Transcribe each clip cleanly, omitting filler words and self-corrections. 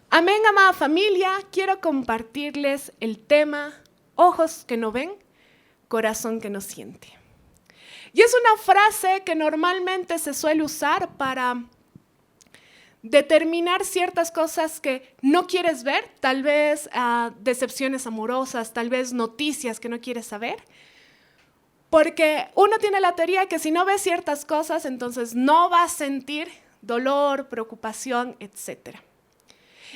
Amén, amada familia. Quiero compartirles el tema ojos que no ven, corazón que no siente. Y es una frase que normalmente se suele usar para determinar ciertas cosas que no quieres ver, tal vez decepciones amorosas, tal vez noticias que no quieres saber. Porque uno tiene la teoría que si no ves ciertas cosas, entonces no vas a sentir dolor, preocupación, etc.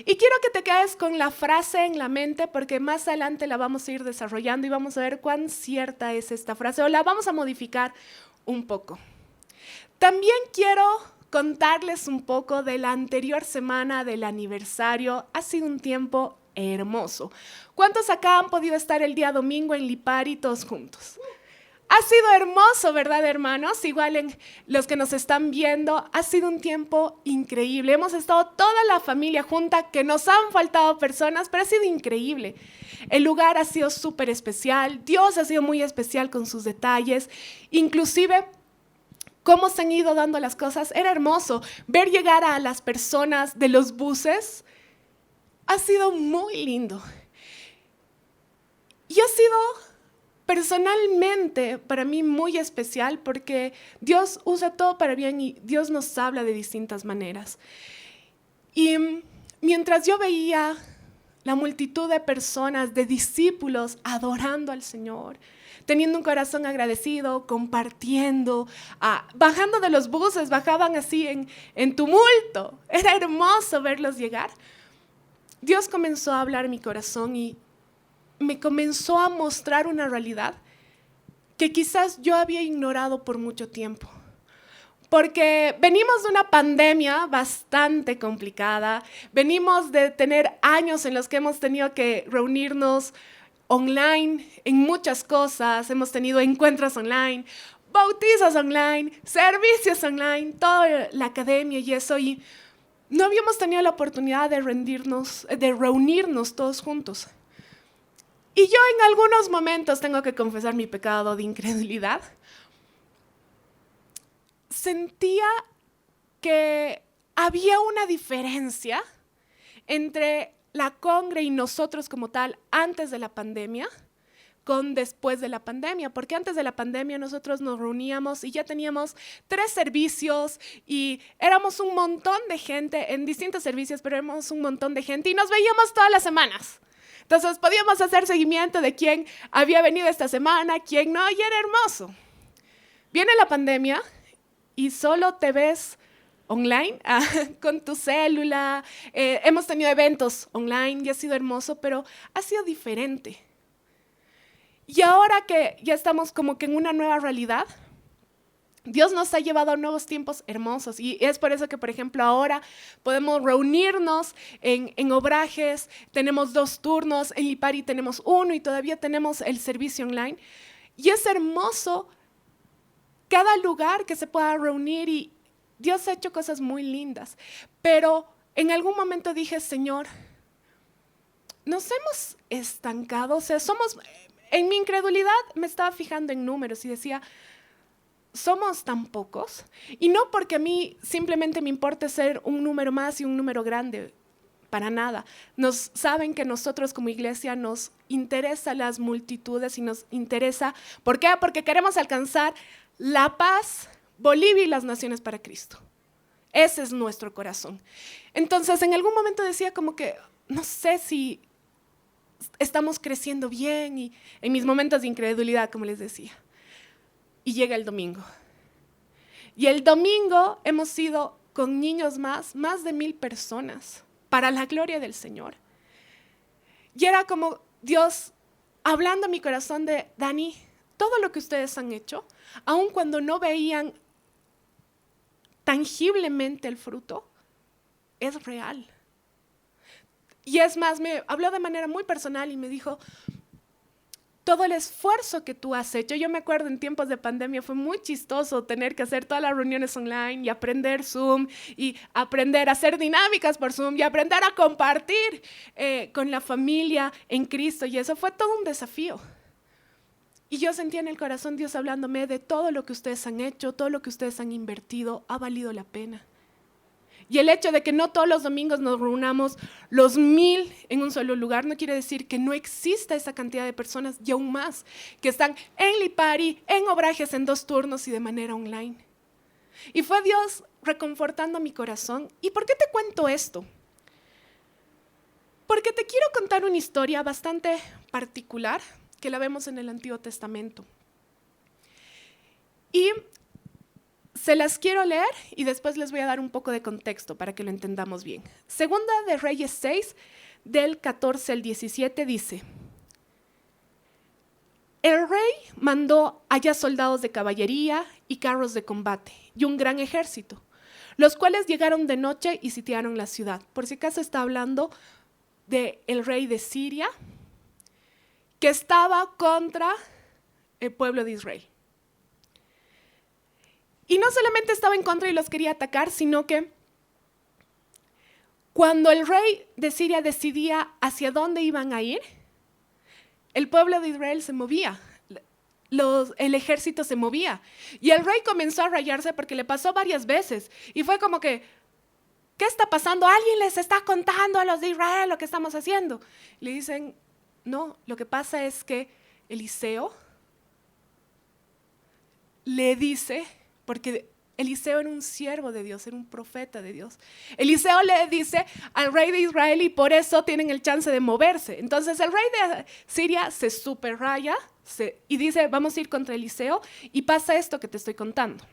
Y quiero que te quedes con la frase en la mente porque más adelante la vamos a ir desarrollando y vamos a ver cuán cierta es esta frase o la vamos a modificar un poco. También quiero contarles un poco de la anterior semana del aniversario. Ha sido un tiempo hermoso. ¿Cuántos acá han podido estar el día domingo en Lipari todos juntos? Ha sido hermoso, ¿verdad, hermanos? Igual en los que nos están viendo, ha sido un tiempo increíble. Hemos estado toda la familia junta, que nos han faltado personas, pero ha sido increíble. El lugar ha sido súper especial. Dios ha sido muy especial con sus detalles. Inclusive, cómo se han ido dando las cosas. Era hermoso ver llegar a las personas de los buses. Ha sido muy lindo. Y ha sido personalmente, para mí muy especial porque Dios usa todo para bien y Dios nos habla de distintas maneras. Y mientras yo veía la multitud de personas, de discípulos, adorando al Señor, teniendo un corazón agradecido, compartiendo, bajando de los buses, bajaban así en tumulto. Era hermoso verlos llegar. Dios comenzó a hablar en mi corazón y me comenzó a mostrar una realidad que quizás yo había ignorado por mucho tiempo. Porque venimos de una pandemia bastante complicada, venimos de tener años en los que hemos tenido que reunirnos online en muchas cosas, hemos tenido encuentros online, bautizos online, servicios online, toda la academia y eso, y no habíamos tenido la oportunidad de reunirnos todos juntos. Y yo en algunos momentos tengo que confesar mi pecado de incredulidad. Sentía que había una diferencia entre la congre y nosotros como tal antes de la pandemia con después de la pandemia, porque antes de la pandemia nosotros nos reuníamos y ya teníamos 3 servicios y éramos un montón de gente en distintos servicios, pero éramos un montón de gente y nos veíamos todas las semanas. Entonces podíamos hacer seguimiento de quién había venido esta semana, quién no, y era hermoso. Viene la pandemia y solo te ves online con tu célula. Hemos tenido eventos online y ha sido hermoso, pero ha sido diferente. Y ahora que ya estamos como que en una nueva realidad, Dios nos ha llevado a nuevos tiempos hermosos y es por eso que, por ejemplo, ahora podemos reunirnos en Obrajes, tenemos 2 turnos, en Lipari tenemos 1 y todavía tenemos el servicio online. Y es hermoso cada lugar que se pueda reunir y Dios ha hecho cosas muy lindas. Pero en algún momento dije, Señor, nos hemos estancado, o sea, en mi incredulidad me estaba fijando en números y decía, somos tan pocos, y no porque a mí simplemente me importe ser un número más y un número grande, para nada. Saben que nosotros como iglesia nos interesa las multitudes y nos interesa, ¿por qué? Porque queremos alcanzar la paz, Bolivia y las naciones para Cristo. Ese es nuestro corazón. Entonces, en algún momento decía como que, no sé si estamos creciendo bien y en mis momentos de incredulidad, como les decía. Y llega el domingo. Y el domingo hemos ido con niños más de 1000 personas, para la gloria del Señor. Y era como Dios hablando a mi corazón de, Dani, todo lo que ustedes han hecho, aun cuando no veían tangiblemente el fruto, es real. Y es más, me habló de manera muy personal y me dijo, todo el esfuerzo que tú has hecho. Yo me acuerdo en tiempos de pandemia fue muy chistoso tener que hacer todas las reuniones online y aprender Zoom y aprender a hacer dinámicas por Zoom y aprender a compartir con la familia en Cristo, y eso fue todo un desafío. Y yo sentía en el corazón Dios hablándome de todo lo que ustedes han hecho, todo lo que ustedes han invertido, ha valido la pena. Y el hecho de que no todos los domingos nos reunamos los 1000 en un solo lugar no quiere decir que no exista esa cantidad de personas y aún más que están en Lipari, en Obrajes, en 2 turnos y de manera online. Y fue Dios reconfortando mi corazón. ¿Y por qué te cuento esto? Porque te quiero contar una historia bastante particular que la vemos en el Antiguo Testamento. Y se las quiero leer y después les voy a dar un poco de contexto para que lo entendamos bien. Segunda de Reyes 6, del 14 al 17 dice: el rey mandó allá soldados de caballería y carros de combate y un gran ejército, los cuales llegaron de noche y sitiaron la ciudad. Por si acaso está hablando del rey de Siria, que estaba contra el pueblo de Israel. Y no solamente estaba en contra y los quería atacar, sino que cuando el rey de Siria decidía hacia dónde iban a ir, el pueblo de Israel se movía, el ejército se movía. Y el rey comenzó a rayarse porque le pasó varias veces. Y fue como que, ¿qué está pasando? ¿Alguien les está contando a los de Israel lo que estamos haciendo? Le dicen, no, lo que pasa es que Eliseo le dice, porque Eliseo era un siervo de Dios, era un profeta de Dios. Eliseo le dice al rey de Israel y por eso tienen el chance de moverse. Entonces el rey de Siria se superraya y dice, vamos a ir contra Eliseo, y pasa esto que te estoy contando.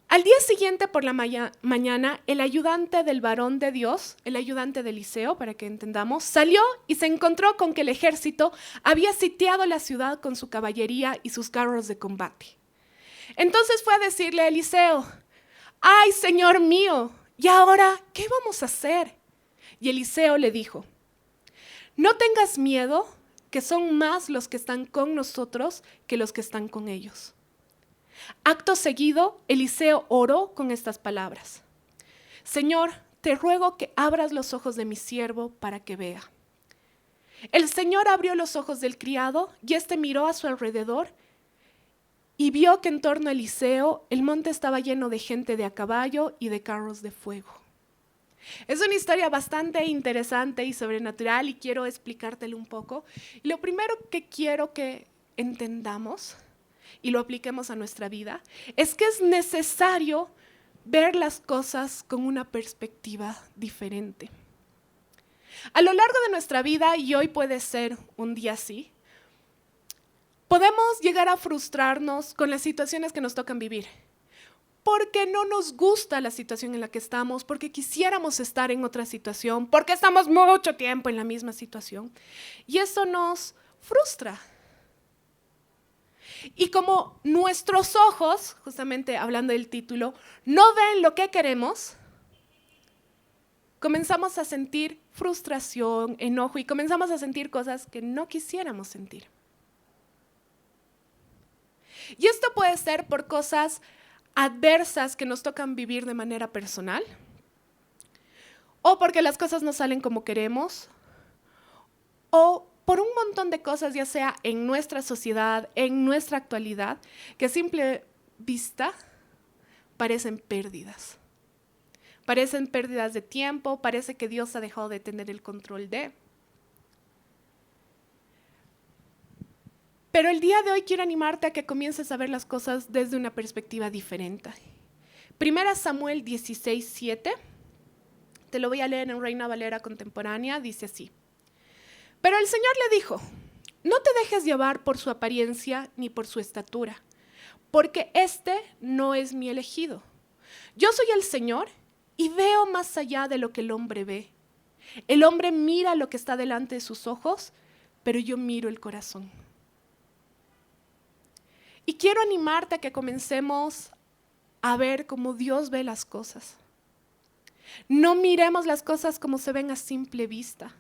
Al día siguiente por la mañana, el ayudante del varón de Dios, el ayudante de Eliseo, para que entendamos, salió y se encontró con que el ejército había sitiado la ciudad con su caballería y sus carros de combate. Entonces fue a decirle a Eliseo, ¡ay, Señor mío! ¿Y ahora qué vamos a hacer? Y Eliseo le dijo, no tengas miedo, que son más los que están con nosotros que los que están con ellos. Acto seguido, Eliseo oró con estas palabras: Señor, te ruego que abras los ojos de mi siervo para que vea. El Señor abrió los ojos del criado y éste miró a su alrededor y vio que en torno a Eliseo el monte estaba lleno de gente de a caballo y de carros de fuego. Es una historia bastante interesante y sobrenatural y quiero explicártelo un poco. Y lo primero que quiero que entendamos y lo apliquemos a nuestra vida es que es necesario ver las cosas con una perspectiva diferente. A lo largo de nuestra vida, y hoy puede ser un día así, podemos llegar a frustrarnos con las situaciones que nos tocan vivir, porque no nos gusta la situación en la que estamos, porque quisiéramos estar en otra situación, porque estamos mucho tiempo en la misma situación, y eso nos frustra. Y como nuestros ojos, justamente hablando del título, no ven lo que queremos, comenzamos a sentir frustración, enojo y comenzamos a sentir cosas que no quisiéramos sentir. Y esto puede ser por cosas adversas que nos tocan vivir de manera personal, o porque las cosas no salen como queremos, o por un montón de cosas, ya sea en nuestra sociedad, en nuestra actualidad, que a simple vista parecen pérdidas. Parecen pérdidas de tiempo, parece que Dios ha dejado de tener el control de. Pero el día de hoy quiero animarte a que comiences a ver las cosas desde una perspectiva diferente. 1 Samuel 16:7, te lo voy a leer en Reina Valera Contemporánea, dice así. Pero el Señor le dijo, no te dejes llevar por su apariencia ni por su estatura, porque este no es mi elegido. Yo soy el Señor y veo más allá de lo que el hombre ve. El hombre mira lo que está delante de sus ojos, pero yo miro el corazón. Y quiero animarte a que comencemos a ver cómo Dios ve las cosas. No miremos las cosas como se ven a simple vista.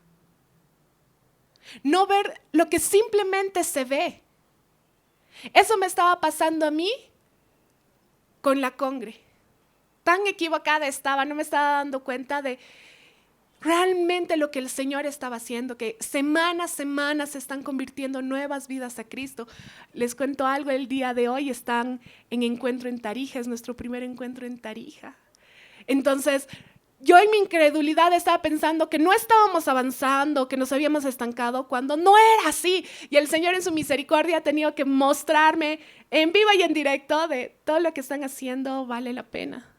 No ver lo que simplemente se ve. Eso me estaba pasando a mí con la congre. Tan equivocada estaba, no me estaba dando cuenta de realmente lo que el Señor estaba haciendo, que semana a semana se están convirtiendo nuevas vidas a Cristo. Les cuento algo, el día de hoy están en encuentro en Tarija, es nuestro primer encuentro en Tarija. Entonces, yo en mi incredulidad estaba pensando que no estábamos avanzando, que nos habíamos estancado, cuando no era así. Y el Señor en su misericordia ha tenido que mostrarme en vivo y en directo de todo lo que están haciendo vale la pena.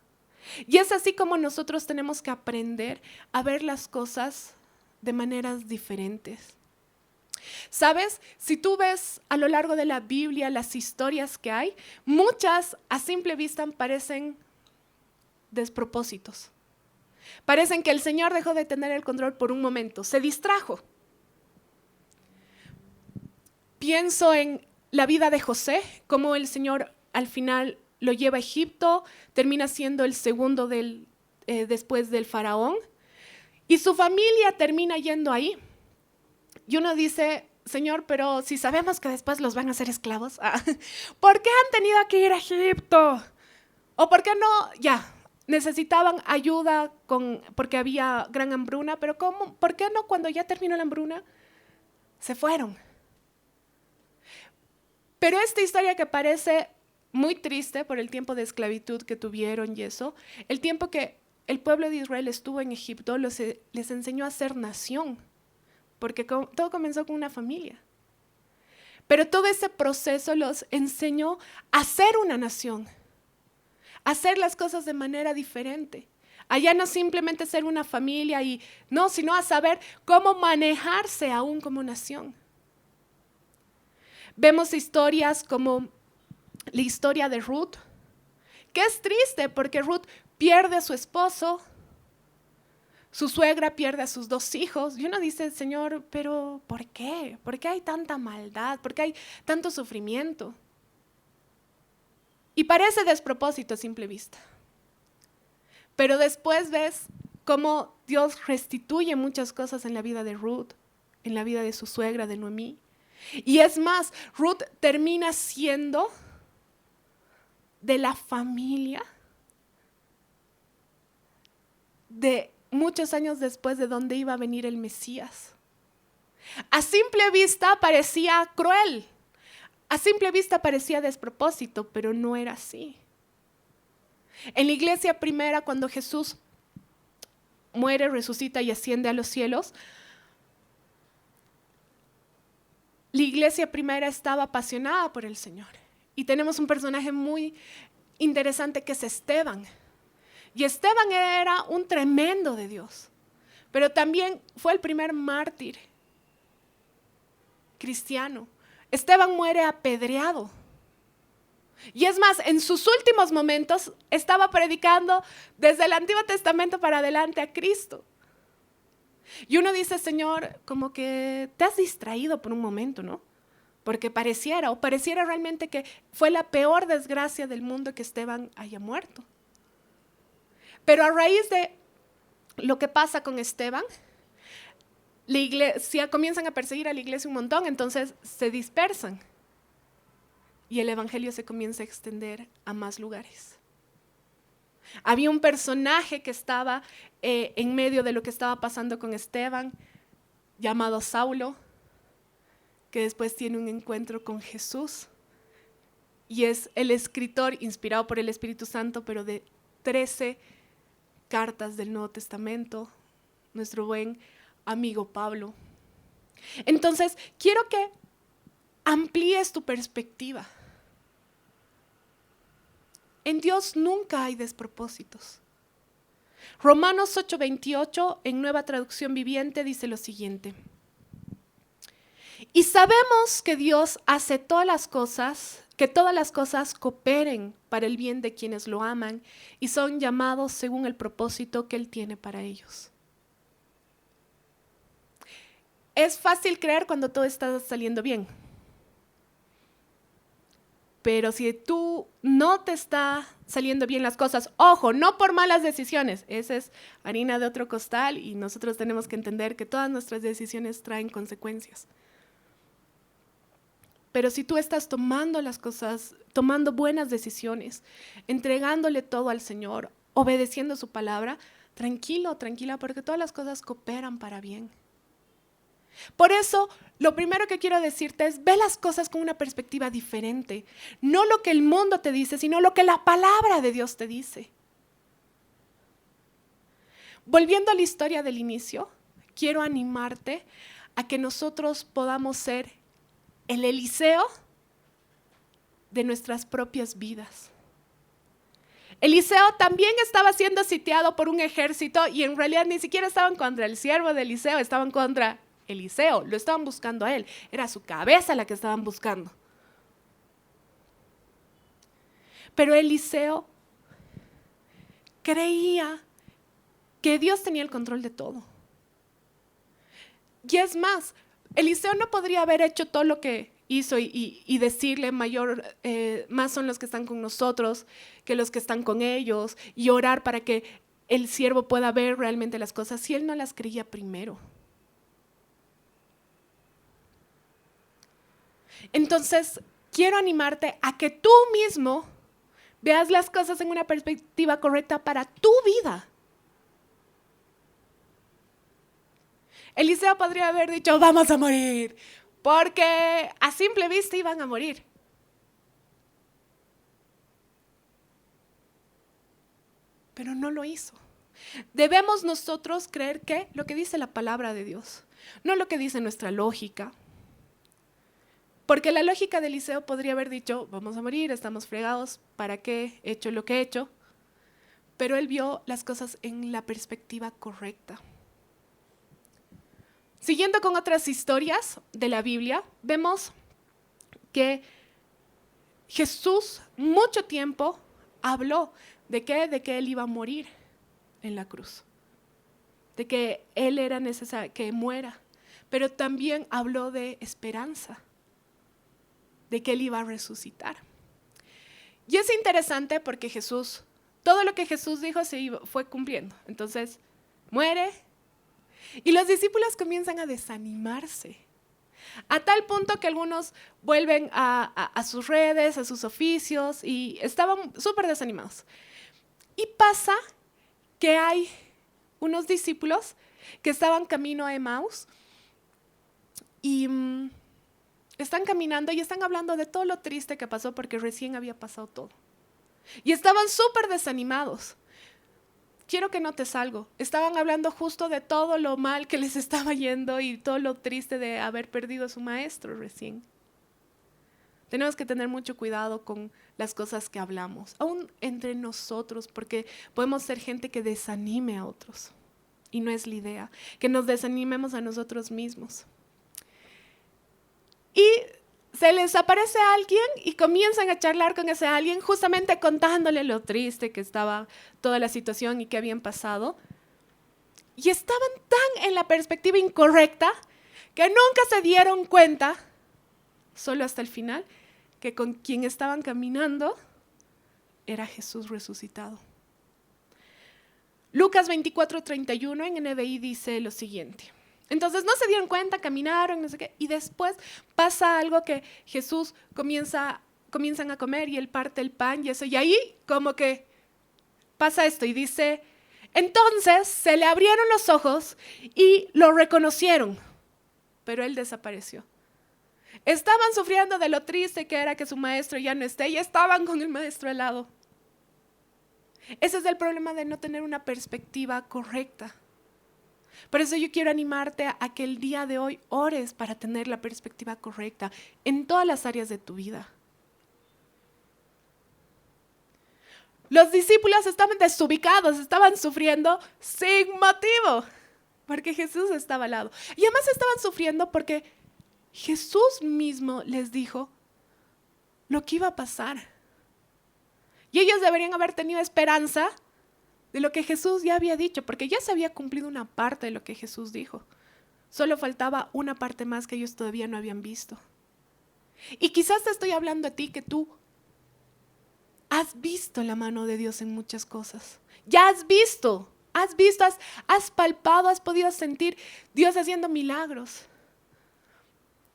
Y es así como nosotros tenemos que aprender a ver las cosas de maneras diferentes. ¿Sabes? Si tú ves a lo largo de la Biblia las historias que hay, muchas a simple vista parecen despropósitos. Parecen que el Señor dejó de tener el control por un momento, se distrajo. Pienso en la vida de José, cómo el Señor al final lo lleva a Egipto, termina siendo el segundo después del faraón, y su familia termina yendo ahí. Y uno dice, Señor, pero si sabemos que después los van a hacer esclavos, ¿por qué han tenido que ir a Egipto? ¿O por qué no? Ya, necesitaban ayuda porque había gran hambruna, pero ¿por qué no cuando ya terminó la hambruna se fueron? Pero esta historia que parece muy triste por el tiempo de esclavitud que tuvieron y eso, el tiempo que el pueblo de Israel estuvo en Egipto les enseñó a ser nación, porque todo comenzó con una familia. Pero todo ese proceso los enseñó a ser una nación, a hacer las cosas de manera diferente. Allá no simplemente ser una familia sino a saber cómo manejarse aún como nación. Vemos historias como la historia de Ruth, que es triste porque Ruth pierde a su esposo, su suegra pierde a sus 2 hijos, y uno dice, Señor, pero ¿por qué? ¿Por qué hay tanta maldad? ¿Por qué hay tanto sufrimiento? Y parece despropósito a simple vista. Pero después ves cómo Dios restituye muchas cosas en la vida de Ruth, en la vida de su suegra, de Noemí. Y es más, Ruth termina siendo de la familia de muchos años después de donde iba a venir el Mesías. A simple vista parecía cruel, a simple vista parecía despropósito, pero no era así. En la iglesia primera, cuando Jesús muere, resucita y asciende a los cielos, la iglesia primera estaba apasionada por el Señor. Y tenemos un personaje muy interesante que es Esteban. Y Esteban era un tremendo de Dios, pero también fue el primer mártir cristiano. Esteban muere apedreado. Y es más, en sus últimos momentos estaba predicando desde el Antiguo Testamento para adelante a Cristo. Y uno dice, Señor, como que te has distraído por un momento, ¿no? Porque pareciera realmente que fue la peor desgracia del mundo que Esteban haya muerto. Pero a raíz de lo que pasa con Esteban, la iglesia comienzan a perseguir a la iglesia un montón, entonces se dispersan. Y el evangelio se comienza a extender a más lugares. Había un personaje que estaba en medio de lo que estaba pasando con Esteban, llamado Saulo, que después tiene un encuentro con Jesús. Y es el escritor inspirado por el Espíritu Santo, pero de 13 cartas del Nuevo Testamento, nuestro buen amigo Pablo. Entonces, quiero que amplíes tu perspectiva. En Dios nunca hay despropósitos. Romanos 8:28, en Nueva Traducción Viviente, dice lo siguiente. Y sabemos que Dios hace que todas las cosas cooperen para el bien de quienes lo aman y son llamados según el propósito que Él tiene para ellos. Es fácil creer cuando todo está saliendo bien. Pero si tú no te está saliendo bien las cosas, ojo, no por malas decisiones, esa es harina de otro costal y nosotros tenemos que entender que todas nuestras decisiones traen consecuencias. Pero si tú estás tomando las cosas, tomando buenas decisiones, entregándole todo al Señor, obedeciendo su palabra, tranquilo, tranquila, porque todas las cosas cooperan para bien. Por eso, lo primero que quiero decirte es, ve las cosas con una perspectiva diferente. No lo que el mundo te dice, sino lo que la palabra de Dios te dice. volviendo a la historia del inicio, quiero animarte a que nosotros podamos ser el Eliseo de nuestras propias vidas. Eliseo también estaba siendo sitiado por un ejército y en realidad ni siquiera estaban contra el siervo de Eliseo, estaban contra Eliseo, lo estaban buscando a él, era su cabeza la que estaban buscando. Pero Eliseo creía que Dios tenía el control de todo. Y es más, Eliseo no podría haber hecho todo lo que hizo y decirle más son los que están con nosotros que los que están con ellos y orar para que el siervo pueda ver realmente las cosas si él no las creía primero. Entonces, quiero animarte a que tú mismo veas las cosas en una perspectiva correcta para tu vida. Eliseo podría haber dicho, vamos a morir, porque a simple vista iban a morir. Pero no lo hizo. Debemos nosotros creer que lo que dice la palabra de Dios, no lo que dice nuestra lógica. Porque la lógica de Eliseo podría haber dicho, vamos a morir, estamos fregados, ¿para qué he hecho lo que he hecho? Pero él vio las cosas en la perspectiva correcta. Siguiendo con otras historias de la Biblia, vemos que Jesús mucho tiempo habló de que él iba a morir en la cruz, de que él era necesario que muera, pero también habló de esperanza, de que él iba a resucitar. Y es interesante porque todo lo que Jesús dijo se fue cumpliendo. Entonces, muere. Y los discípulos comienzan a desanimarse, a tal punto que algunos vuelven a sus redes, a sus oficios, y estaban súper desanimados. Y pasa que hay unos discípulos que estaban camino a Emaús y están caminando y están hablando de todo lo triste que pasó porque recién había pasado todo. Y estaban súper desanimados. Quiero que notes algo. Estaban hablando justo de todo lo mal que les estaba yendo y todo lo triste de haber perdido a su maestro recién. Tenemos que tener mucho cuidado con las cosas que hablamos, aún entre nosotros, porque podemos ser gente que desanime a otros. Y no es la idea, que nos desanimemos a nosotros mismos. Y se les aparece alguien y comienzan a charlar con ese alguien, justamente contándole lo triste que estaba toda la situación y que habían pasado. Y estaban tan en la perspectiva incorrecta que nunca se dieron cuenta, solo hasta el final, que con quien estaban caminando era Jesús resucitado. Lucas 24:31 en NBI dice lo siguiente. Entonces no se dieron cuenta, caminaron, no sé qué, y después pasa algo que Jesús comienzan a comer y él parte el pan y eso, y ahí como que pasa esto y dice, entonces se le abrieron los ojos y lo reconocieron, pero él desapareció. Estaban sufriendo de lo triste que era que su maestro ya no esté y estaban con el maestro al lado. Ese es el problema de no tener una perspectiva correcta. Por eso yo quiero animarte a que el día de hoy ores para tener la perspectiva correcta en todas las áreas de tu vida. Los discípulos estaban desubicados, estaban sufriendo sin motivo, porque Jesús estaba al lado. Y además estaban sufriendo porque Jesús mismo les dijo lo que iba a pasar. Y ellos deberían haber tenido esperanza de lo que Jesús ya había dicho, porque ya se había cumplido una parte de lo que Jesús dijo. Solo faltaba una parte más que ellos todavía no habían visto. Y quizás te estoy hablando a ti que tú has visto la mano de Dios en muchas cosas. Ya has visto, has palpado, has podido sentir Dios haciendo milagros.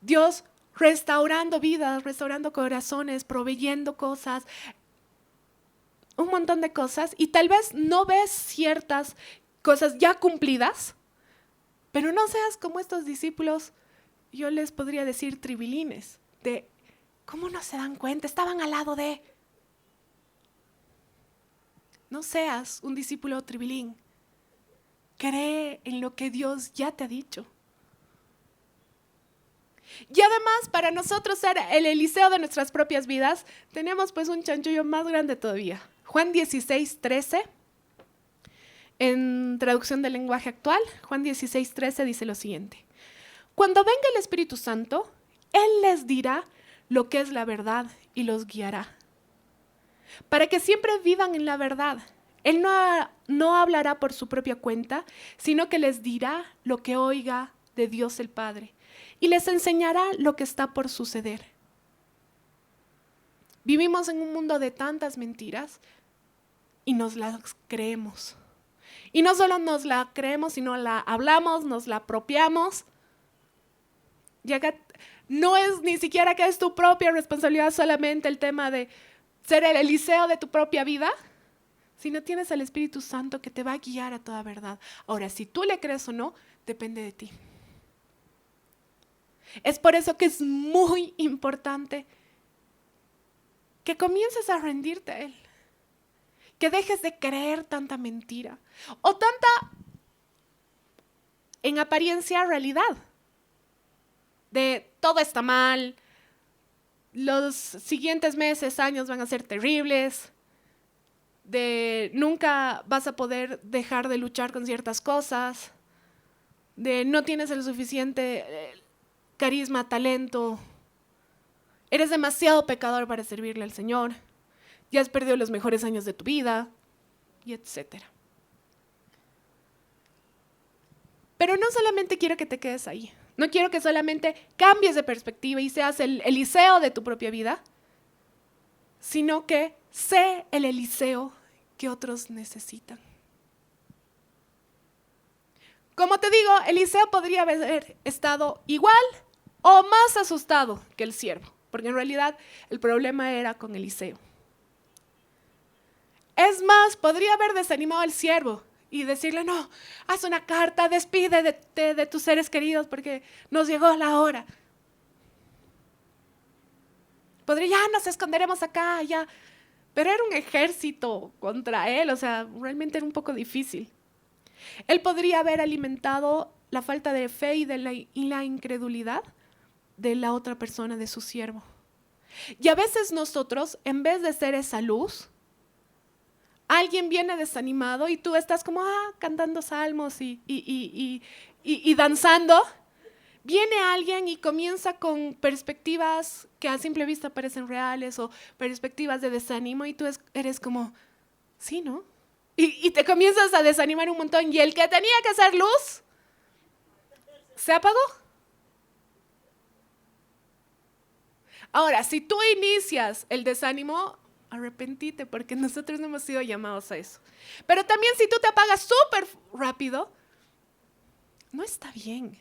Dios restaurando vidas, restaurando corazones, proveyendo cosas, un montón de cosas, y tal vez no ves ciertas cosas ya cumplidas, pero no seas como estos discípulos, yo les podría decir tribilines, de cómo no se dan cuenta, estaban al lado de. No seas un discípulo tribilín. cree en lo que Dios ya te ha dicho. Y además, para nosotros ser el Eliseo de nuestras propias vidas, tenemos pues un chanchullo más grande todavía. Juan 16:13, en traducción del lenguaje actual, Juan 16:13 dice lo siguiente: cuando venga el Espíritu Santo, Él les dirá lo que es la verdad y los guiará, para que siempre vivan en la verdad. Él no hablará por su propia cuenta, sino que les dirá lo que oiga de Dios el Padre y les enseñará lo que está por suceder. Vivimos en un mundo de tantas mentiras y nos las creemos. Y no solo nos la creemos, sino la hablamos, nos la apropiamos. Y acá no es ni siquiera que es tu propia responsabilidad solamente el tema de ser el Eliseo de tu propia vida, sino tienes al Espíritu Santo que te va a guiar a toda verdad. Ahora, si tú le crees o no, depende de ti. Es por eso que es muy importante que comiences a rendirte a Él. Que dejes de creer tanta mentira o tanta, en apariencia, realidad. De todo está mal, los siguientes meses, años van a ser terribles, de nunca vas a poder dejar de luchar con ciertas cosas, de no tienes el suficiente carisma, talento, eres demasiado pecador para servirle al Señor, ya has perdido los mejores años de tu vida, y etcétera. Pero no solamente quiero que te quedes ahí. No quiero que solamente cambies de perspectiva y seas el Eliseo de tu propia vida, sino que sé el Eliseo que otros necesitan. Como te digo, Eliseo podría haber estado igual o más asustado que el siervo, porque en realidad el problema era con Eliseo. Es más, podría haber desanimado al siervo y decirle, no, haz una carta, despídete de tus seres queridos porque nos llegó la hora. Podría, ya nos esconderemos acá, ya. Pero era un ejército contra él, o sea, realmente era un poco difícil. Él podría haber alimentado la falta de fe y la incredulidad de la otra persona, de su siervo. Y a veces nosotros, en vez de ser esa luz, alguien viene desanimado y tú estás como cantando salmos y danzando. Viene alguien y comienza con perspectivas que a simple vista parecen reales o perspectivas de desánimo y tú eres como, sí, ¿no? Y te comienzas a desanimar un montón y el que tenía que ser luz se apagó. Ahora, si tú inicias el desánimo, arrepentite porque nosotros no hemos sido llamados a eso. Pero también si tú te apagas súper rápido, no está bien.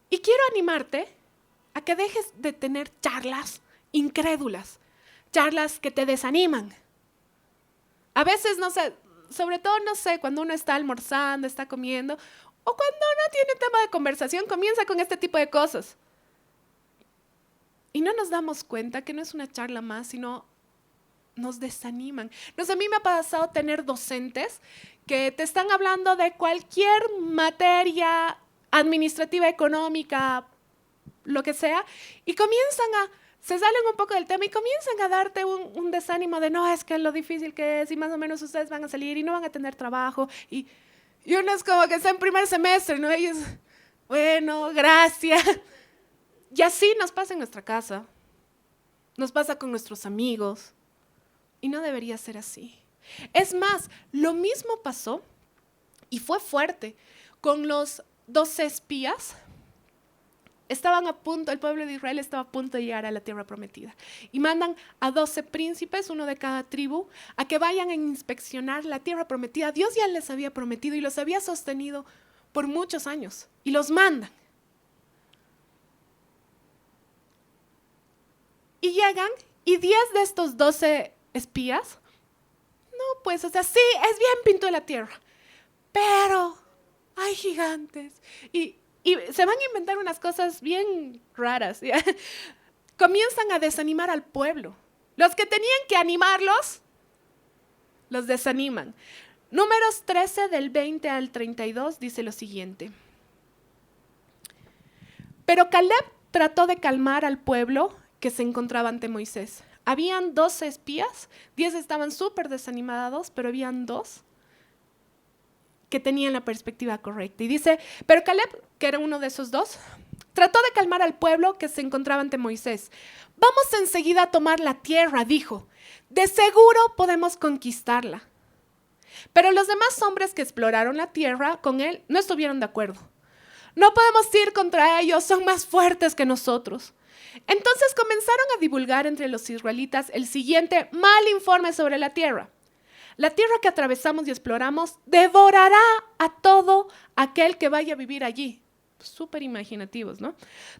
Y quiero animarte a que dejes de tener charlas incrédulas, charlas que te desaniman. A veces, no sé, sobre todo, no sé, cuando uno está almorzando, está comiendo, o cuando no tiene tema de conversación, comienza con este tipo de cosas. Y no nos damos cuenta que no es una charla más, sino nos desaniman. No sé, a mí me ha pasado tener docentes que te están hablando de cualquier materia administrativa, económica, lo que sea, y se salen un poco del tema y comienzan a darte un desánimo de no, es que lo difícil que es y más o menos ustedes van a salir y no van a tener trabajo. Y uno es como que está en primer semestre, ¿no? Y es, bueno, gracias. Y así nos pasa en nuestra casa, nos pasa con nuestros amigos, y no debería ser así. Es más, lo mismo pasó, y fue fuerte, con los 12 espías. Estaban a punto, el pueblo de Israel estaba a punto de llegar a la tierra prometida. Y mandan a 12 príncipes, uno de cada tribu, a que vayan a inspeccionar la tierra prometida. Dios ya les había prometido y los había sostenido por muchos años. Y los mandan. Y llegan, y 10 de estos 12 espías, no, pues, o sea, sí, es bien pinto la tierra, pero hay gigantes. Y se van a inventar unas cosas bien raras. ¿Ya? Comienzan a desanimar al pueblo. Los que tenían que animarlos, los desaniman. Números 13 del 20 al 32 dice lo siguiente. Pero Caleb trató de calmar al pueblo que se encontraba ante Moisés. Habían 12 espías, 10 estaban súper desanimados, pero habían 2 que tenían la perspectiva correcta. Y dice, pero Caleb, que era uno de esos 2, trató de calmar al pueblo que se encontraba ante Moisés. Vamos enseguida a tomar la tierra, dijo. De seguro podemos conquistarla. Pero los demás hombres que exploraron la tierra con él no estuvieron de acuerdo. No podemos ir contra ellos, son más fuertes que nosotros. Entonces comenzaron a divulgar entre los israelitas el siguiente mal informe sobre la tierra. La tierra que atravesamos y exploramos devorará a todo aquel que vaya a vivir allí. Súper imaginativos, ¿no?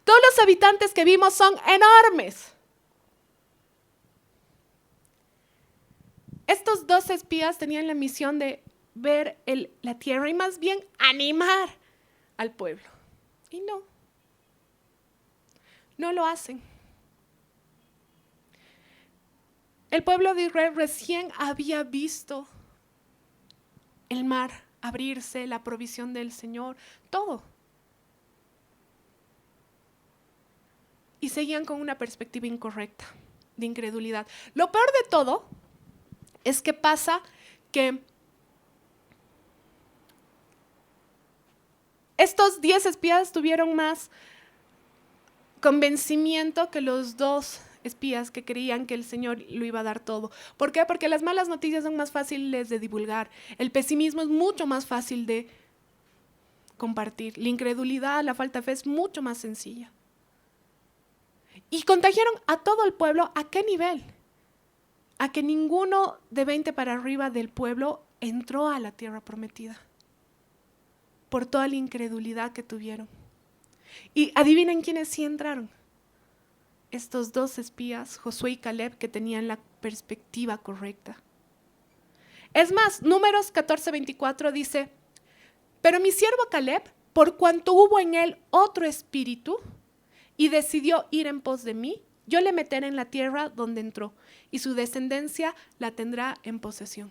Todos los habitantes que vimos son enormes. Estos 2 espías tenían la misión de ver la tierra y más bien animar al pueblo. Y no lo hacen. El pueblo de Israel recién había visto el mar abrirse, la provisión del Señor, todo. Y seguían con una perspectiva incorrecta, de incredulidad. Lo peor de todo es que pasa que estos 10 espías tuvieron más convencimiento que los 2 espías que creían que el Señor lo iba a dar todo. ¿Por qué? Porque las malas noticias son más fáciles de divulgar. El pesimismo es mucho más fácil de compartir. La incredulidad, la falta de fe es mucho más sencilla. Y contagiaron a todo el pueblo. ¿A qué nivel? A que ninguno de 20 para arriba del pueblo entró a la tierra prometida. Por toda la incredulidad que tuvieron. Y adivinen quiénes sí entraron. Estos 2 espías, Josué y Caleb, que tenían la perspectiva correcta. Es más, Números 14:24 dice, pero mi siervo Caleb, por cuanto hubo en él otro espíritu y decidió ir en pos de mí, yo le meteré en la tierra donde entró y su descendencia la tendrá en posesión.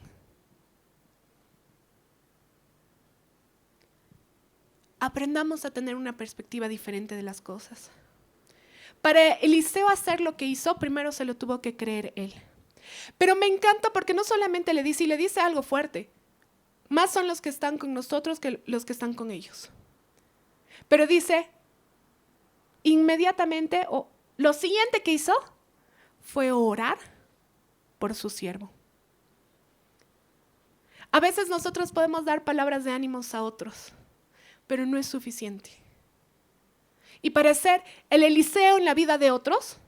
Aprendamos a tener una perspectiva diferente de las cosas. Para Eliseo hacer lo que hizo, primero se lo tuvo que creer él. Pero me encanta porque no solamente le dice, y le dice algo fuerte, más son los que están con nosotros que los que están con ellos. Pero dice, inmediatamente, lo siguiente que hizo fue orar por su siervo. A veces nosotros podemos dar palabras de ánimos a otros, pero no es suficiente. Y para ser el Eliseo en la vida de otros,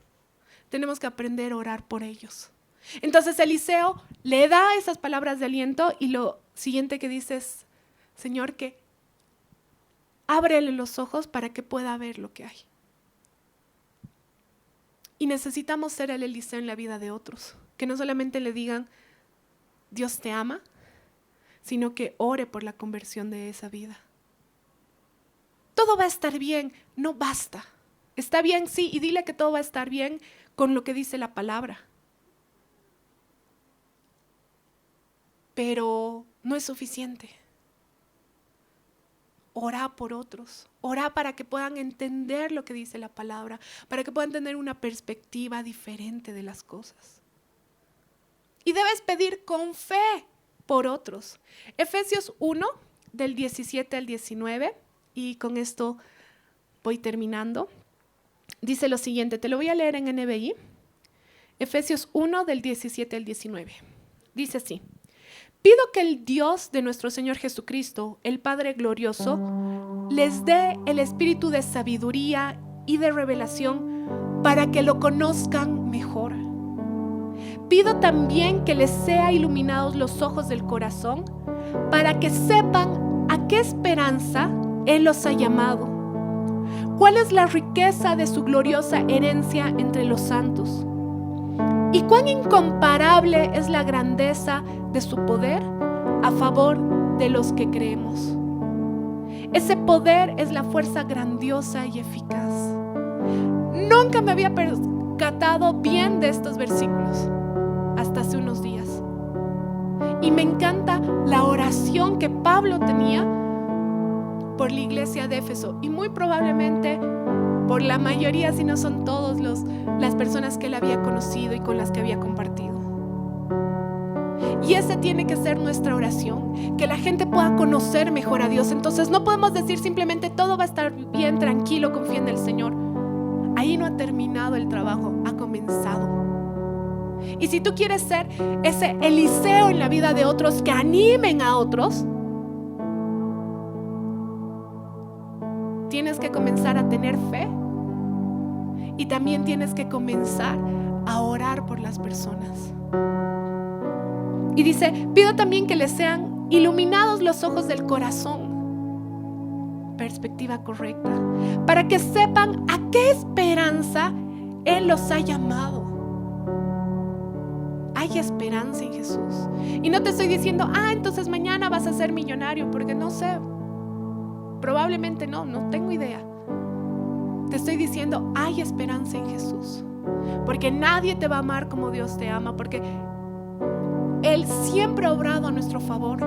tenemos que aprender a orar por ellos. Entonces Eliseo le da esas palabras de aliento y lo siguiente que dice es, Señor, que ábrele los ojos para que pueda ver lo que hay. Y necesitamos ser el Eliseo en la vida de otros, que no solamente le digan, Dios te ama, sino que ore por la conversión de esa vida. Todo va a estar bien, no basta. Está bien, sí, y dile que todo va a estar bien con lo que dice la palabra. Pero no es suficiente. Ora por otros, ora para que puedan entender lo que dice la palabra, para que puedan tener una perspectiva diferente de las cosas. Y debes pedir con fe por otros. Efesios 1, del 17 al 19, y con esto voy terminando. Dice lo siguiente, te lo voy a leer en NBI. Efesios 1, del 17 al 19. Dice así. Pido que el Dios de nuestro Señor Jesucristo, el Padre glorioso, les dé el espíritu de sabiduría y de revelación para que lo conozcan mejor. Pido también que les sea iluminados los ojos del corazón para que sepan a qué esperanza Él los ha llamado, cuál es la riqueza de su gloriosa herencia entre los santos y cuán incomparable es la grandeza de su poder a favor de los que creemos. Ese poder es la fuerza grandiosa y eficaz. Nunca me había percatado bien de estos versículos hasta hace unos días. Y me encanta la oración que Pablo tenía por la iglesia de Éfeso, y muy probablemente por la mayoría, si no son todos, las personas que él había conocido y con las que había compartido. Y esa tiene que ser nuestra oración, que la gente pueda conocer mejor a Dios. Entonces no podemos decir simplemente todo va a estar bien, tranquilo, confía en el Señor. Ahí no ha terminado el trabajo, ha comenzado. Y si tú quieres ser ese Eliseo en la vida de otros, que animen a otros, tienes que comenzar a tener fe, y también tienes que comenzar a orar por las personas. Y dice, pido también que les sean iluminados los ojos del corazón, perspectiva correcta, para que sepan a qué esperanza Él los ha llamado. Hay esperanza en Jesús. Y no te estoy diciendo, entonces mañana vas a ser millonario, porque no sé, probablemente no tengo idea. Te estoy diciendo, hay esperanza en Jesús, porque nadie te va a amar como Dios te ama, porque Él siempre ha obrado a nuestro favor.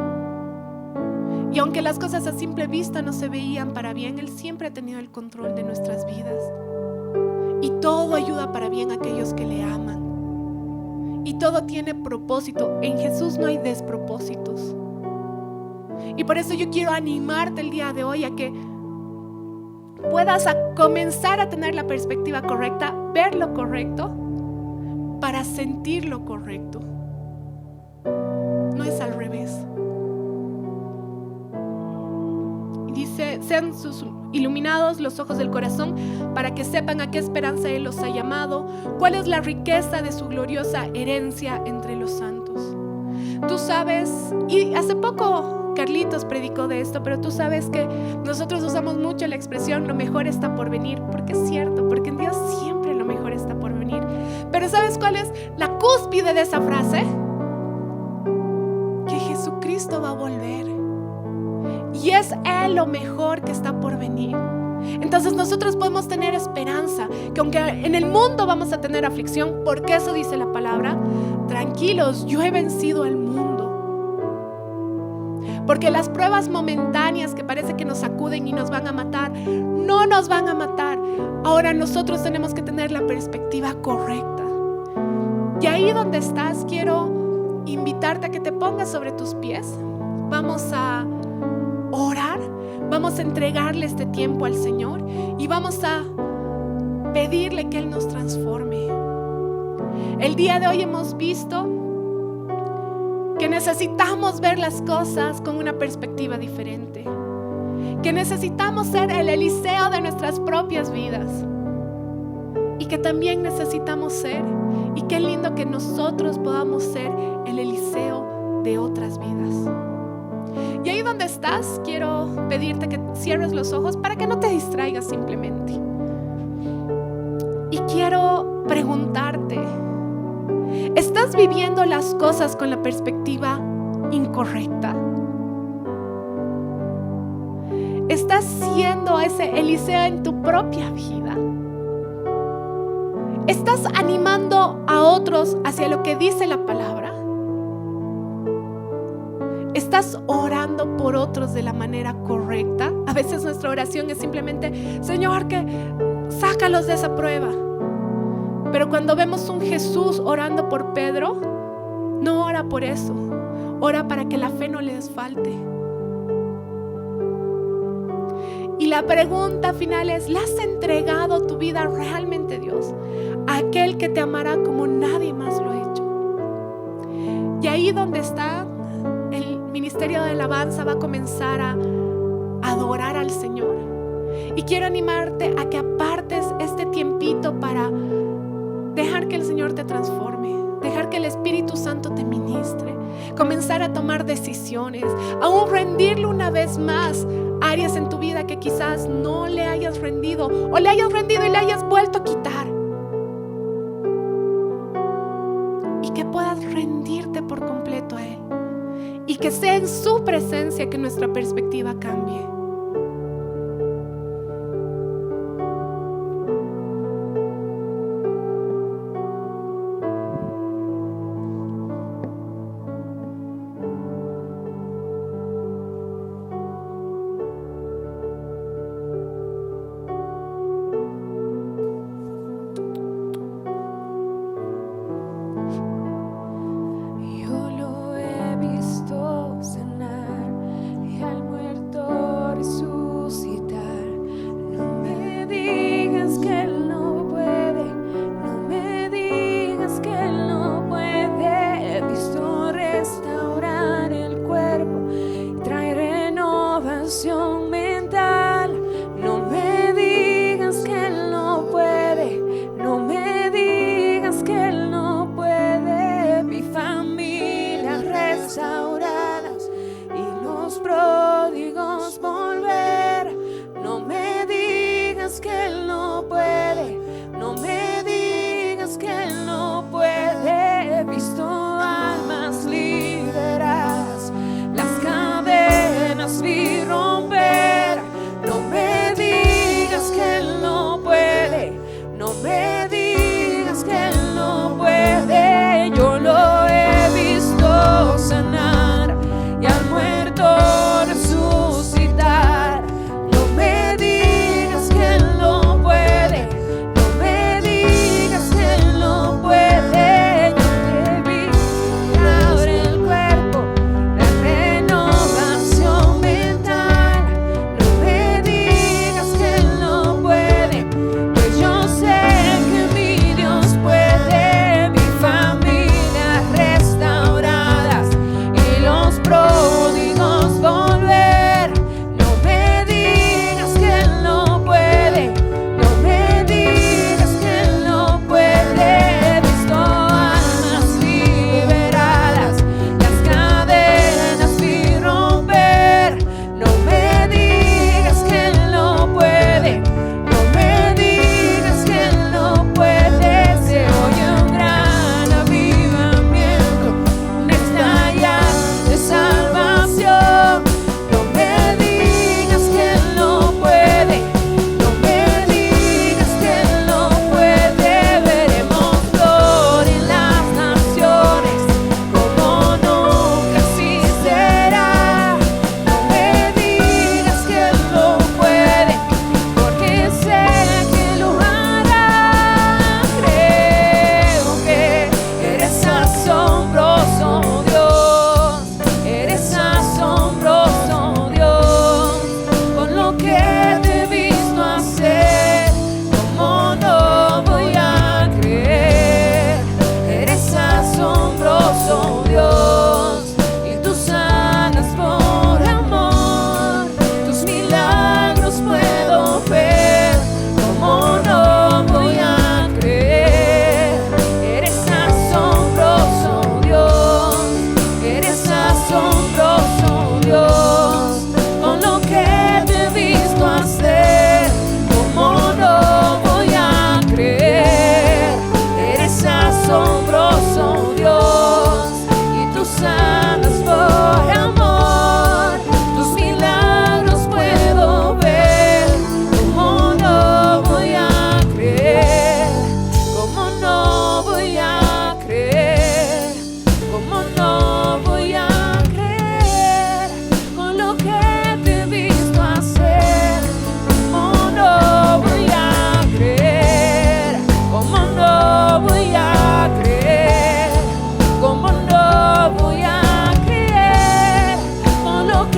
Y aunque las cosas a simple vista no se veían para bien, Él siempre ha tenido el control de nuestras vidas. Y todo ayuda para bien a aquellos que le aman. Y todo tiene propósito. En Jesús no hay despropósitos. Y por eso yo quiero animarte el día de hoy a que puedas comenzar a tener la perspectiva correcta, ver lo correcto, para sentir lo correcto. No es al revés. Y dice, sean iluminados los ojos del corazón para que sepan a qué esperanza Él los ha llamado, cuál es la riqueza de su gloriosa herencia entre los santos. Tú sabes, y hace poco Carlitos predicó de esto, pero tú sabes que nosotros usamos mucho la expresión lo mejor está por venir, porque es cierto, porque en Dios siempre lo mejor está por venir. Pero ¿sabes cuál es la cúspide de esa frase? Que Jesucristo va a volver y es Él lo mejor que está por venir. Entonces nosotros podemos tener esperanza, que aunque en el mundo vamos a tener aflicción, porque eso dice la palabra, tranquilos, yo he vencido al mundo. Porque las pruebas momentáneas que parece que nos sacuden y nos van a matar, no nos van a matar. Ahora nosotros tenemos que tener la perspectiva correcta. Y ahí donde estás, quiero invitarte a que te pongas sobre tus pies. Vamos a orar, vamos a entregarle este tiempo al Señor y vamos a pedirle que Él nos transforme. El día de hoy hemos visto que necesitamos ver las cosas con una perspectiva diferente, que necesitamos ser el Eliseo de nuestras propias vidas y que también necesitamos ser, y qué lindo que nosotros podamos ser el Eliseo de otras vidas. Y ahí donde estás, quiero pedirte que cierres los ojos para que no te distraigas simplemente. Y quiero preguntarte, ¿estás viviendo las cosas con la perspectiva incorrecta? ¿Estás siendo ese Eliseo en tu propia vida? ¿Estás animando a otros hacia lo que dice la palabra? ¿Estás orando por otros de la manera correcta? A veces nuestra oración es simplemente, Señor, que sácalos de esa prueba. Pero cuando vemos un Jesús orando por Pedro, no ora por eso, ora para que la fe no les falte. Y la pregunta final es, ¿le has entregado tu vida realmente a Dios? A aquel que te amará como nadie más lo ha hecho. Y ahí donde está, el ministerio de alabanza va a comenzar a adorar al Señor. Y quiero animarte a que apartes este tiempito para dejar que el Señor te transforme, dejar que el Espíritu Santo te ministre, comenzar a tomar decisiones, aún rendirle una vez más áreas en tu vida que quizás no le hayas rendido, o le hayas rendido y le hayas vuelto a quitar, y que puedas rendirte por completo a Él, y que sea en su presencia que nuestra perspectiva cambie.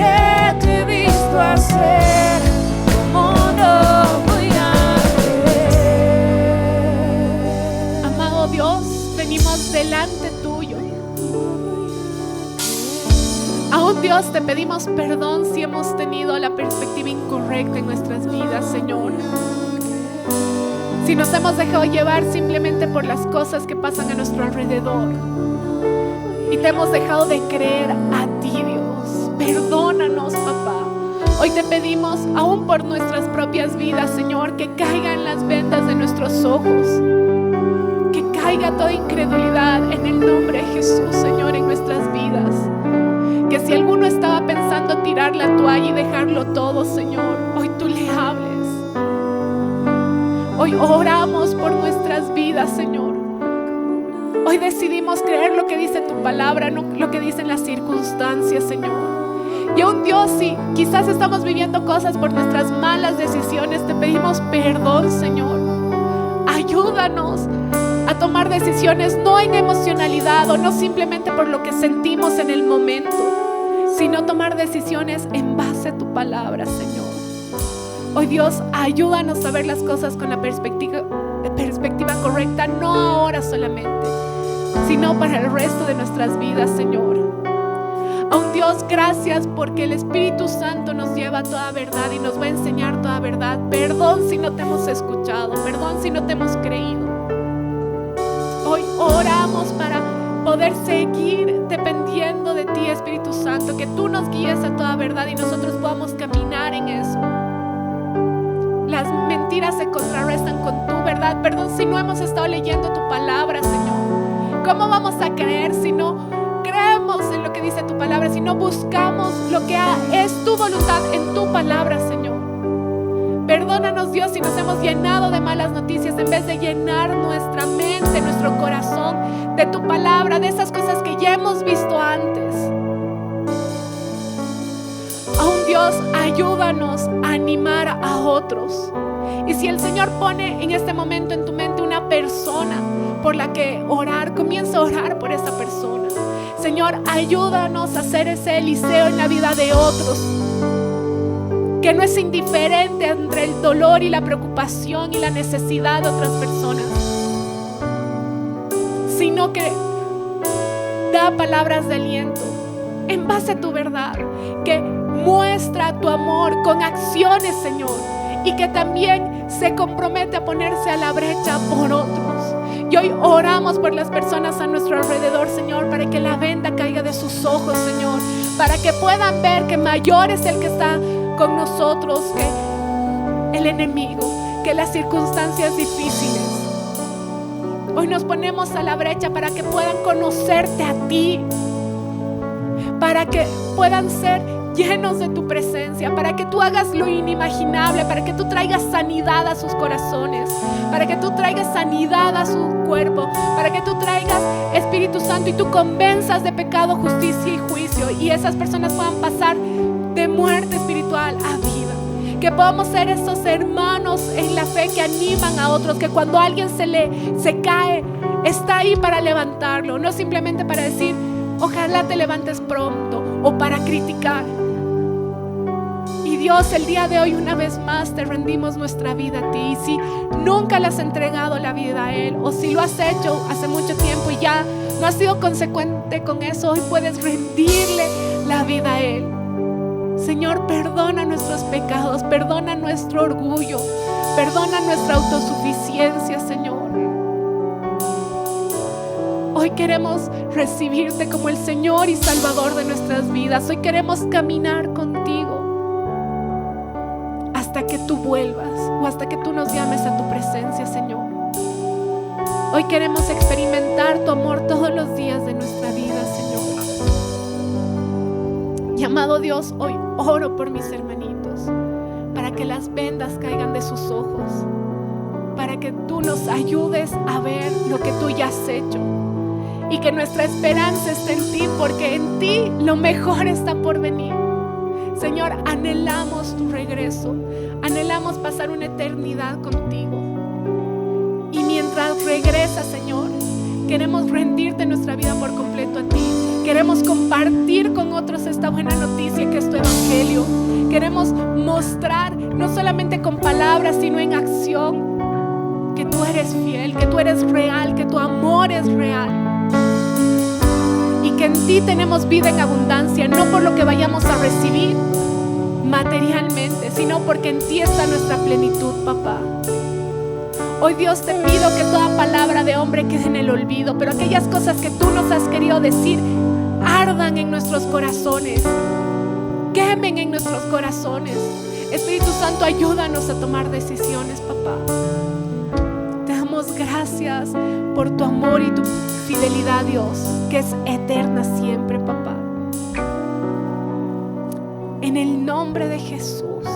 que te he visto hacer, ¿cómo no voy a creer? Amado Dios, venimos delante tuyo. Aún Dios, te pedimos perdón si hemos tenido la perspectiva incorrecta en nuestras vidas, Señor. Si nos hemos dejado llevar simplemente por las cosas que pasan a nuestro alrededor y te hemos dejado de creer a ti, Dios. Perdónanos, papá. Hoy te pedimos, aún por nuestras propias vidas, Señor, que caigan las vendas de nuestros ojos, que caiga toda incredulidad en el nombre de Jesús, Señor, en nuestras vidas. Que si alguno estaba pensando tirar la toalla y dejarlo todo, Señor, hoy tú le hables. Hoy oramos por nuestras vidas, Señor. Hoy decidimos creer lo que dice tu palabra, no lo que dicen las circunstancias, Señor. Y aún Dios, si quizás estamos viviendo cosas por nuestras malas decisiones, te pedimos perdón, Señor. Ayúdanos a tomar decisiones no en emocionalidad o no simplemente por lo que sentimos en el momento, sino tomar decisiones en base a tu palabra, Señor. Hoy, Dios, ayúdanos a ver las cosas con la perspectiva correcta, no ahora solamente, sino para el resto de nuestras vidas, Señor. Aún, Dios, gracias porque el Espíritu Santo nos lleva a toda verdad y nos va a enseñar toda verdad. Perdón si no te hemos escuchado, perdón si no te hemos creído. Hoy oramos para poder seguir dependiendo de ti, Espíritu Santo, que tú nos guíes a toda verdad y nosotros podamos caminar en eso. Las mentiras se contrarrestan con tu verdad. Perdón si no hemos estado leyendo tu palabra, Señor. ¿Cómo vamos a creer si no creemos en lo que dice tu palabra, si no buscamos lo que es tu voluntad en tu palabra, Señor? Perdónanos, Dios, si nos hemos llenado de malas noticias en vez de llenar nuestra mente, nuestro corazón de tu palabra, de esas cosas que ya hemos visto antes. Aún, Dios, ayúdanos a animar a otros. Y si el Señor pone en este momento en tu mente una persona por la que orar, comienza a orar por esa persona. Señor, ayúdanos a hacer ese Eliseo en la vida de otros, que no es indiferente entre el dolor y la preocupación y la necesidad de otras personas, sino que da palabras de aliento en base a tu verdad, que muestra tu amor con acciones, Señor, y que también se compromete a ponerse a la brecha por otros. Y hoy oramos por las personas a nuestro alrededor, Señor, para que la venda caiga de sus ojos, Señor, para que puedan ver que mayor es el que está con nosotros que el enemigo, que las circunstancias difíciles. Hoy nos ponemos a la brecha para que puedan conocerte a ti, para que puedan ser llenos de tu presencia, para que tú hagas lo inimaginable, para que tú traigas sanidad a sus corazones, para que tú traigas sanidad a su cuerpo, para que tú traigas, Espíritu Santo, y tú convenzas de pecado, justicia y juicio, y esas personas puedan pasar de muerte espiritual a vida. Que podamos ser esos hermanos en la fe que animan a otros, que cuando alguien se cae, está ahí para levantarlo, no simplemente para decir ojalá te levantes pronto o para criticar. Y Dios, el día de hoy una vez más te rendimos nuestra vida a ti. Y si nunca le has entregado la vida a Él, o si lo has hecho hace mucho tiempo y ya no has sido consecuente con eso, hoy puedes rendirle la vida a Él. Señor, perdona nuestros pecados, perdona nuestro orgullo, perdona nuestra autosuficiencia, Señor. Hoy queremos recibirte como el Señor y Salvador de nuestras vidas. Hoy queremos caminar contigo hasta que tú vuelvas o hasta que tú nos llames a tu presencia, Señor. Hoy queremos experimentar tu amor todos los días de nuestra vida, Señor. Y amado Dios, hoy oro por mis hermanitos, para que las vendas caigan de sus ojos, para que tú nos ayudes a ver lo que tú ya has hecho, y que nuestra esperanza esté en ti, porque en ti lo mejor está por venir. Señor, anhelamos tu regreso, anhelamos pasar una eternidad contigo. Y mientras regresas, Señor, queremos rendirte nuestra vida por completo a ti. Queremos compartir con otros esta buena noticia que es tu evangelio. Queremos mostrar, no solamente con palabras, sino en acción, que tú eres fiel, que tú eres real, que tu amor es real. Y que en ti tenemos vida en abundancia, no por lo que vayamos a recibir materialmente, sino porque en ti está nuestra plenitud, papá. Hoy, Dios, te pido que toda palabra de hombre quede en el olvido, pero aquellas cosas que tú nos has querido decir ardan en nuestros corazones, quemen en nuestros corazones. Espíritu Santo, ayúdanos a tomar decisiones, papá. Te damos gracias por tu amor y tu fidelidad, Dios, que es eterna siempre, papá. En el nombre de Jesús.